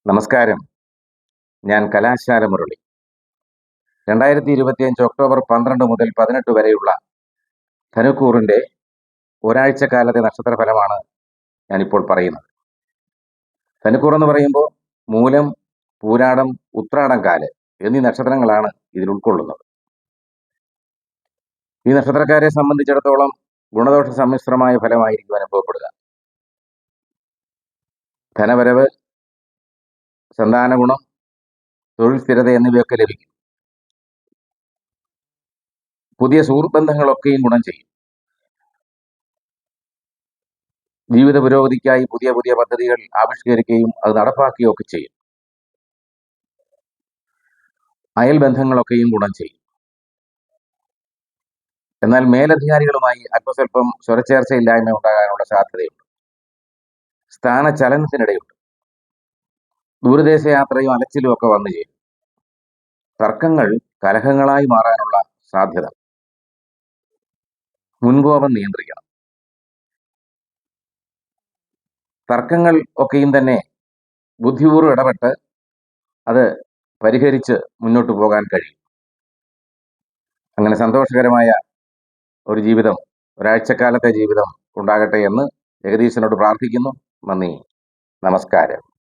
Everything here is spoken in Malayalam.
നമസ്കാരം. ഞാൻ കലാശാല മുരളി. 2025 ഒക്ടോബർ 12 മുതൽ 18 വരെയുള്ള ധനുക്കൂറിന്റെ ഒരാഴ്ചക്കാലത്തെ നക്ഷത്രഫലമാണ് ഞാനിപ്പോൾ പറയുന്നത്. ധനുക്കൂർ എന്ന് പറയുമ്പോൾ മൂലം, പൂരാടം, ഉത്രാടം, കാല് എന്നീ നക്ഷത്രങ്ങളാണ് ഇതിൽ ഉൾക്കൊള്ളുന്നത്. ഈ നക്ഷത്രക്കാരെ സംബന്ധിച്ചിടത്തോളം ഗുണദോഷ സമ്മിശ്രമായ ഫലമായിരിക്കും അനുഭവപ്പെടുക. ധനവരവ്, സന്താന ഗുണം, തൊഴിൽ സ്ഥിരത എന്നിവയൊക്കെ ലഭിക്കും. പുതിയ സുഹൃത്ത് ബന്ധങ്ങളൊക്കെയും ഗുണം ചെയ്യും. ജീവിത പുരോഗതിക്കായി പുതിയ പുതിയ പദ്ധതികൾ ആവിഷ്കരിക്കുകയും അത് നടപ്പാക്കുകയും ഒക്കെ ചെയ്യും. അയൽ ബന്ധങ്ങളൊക്കെയും ഗുണം ചെയ്യും. എന്നാൽ മേലധികാരികളുമായി അല്പസ്വല്പം സ്വരച്ചേർച്ചയില്ലായ്മ ഉണ്ടാകാനുള്ള സാധ്യതയുണ്ട്. സ്ഥാനചലനത്തിനിടയുണ്ട്. ദൂരദേശ യാത്രയും അലച്ചിലും ഒക്കെ വന്നു ചേരും. തർക്കങ്ങൾ കലഹങ്ങളായി മാറാനുള്ള സാധ്യത. മുൻകോപം നിയന്ത്രിക്കണം. തർക്കങ്ങൾ ഒക്കെയും തന്നെ ബുദ്ധിപൂർവ്വം ഇടപെട്ട് അത് പരിഹരിച്ച് മുന്നോട്ട് പോകാൻ കഴിയും. അങ്ങനെ സന്തോഷകരമായ ഒരു ജീവിതം, ഒരാഴ്ചക്കാലത്തെ ജീവിതം ഉണ്ടാകട്ടെ എന്ന് ജഗദീശനോട് പ്രാർത്ഥിക്കുന്നു. നന്ദി, നമസ്കാരം.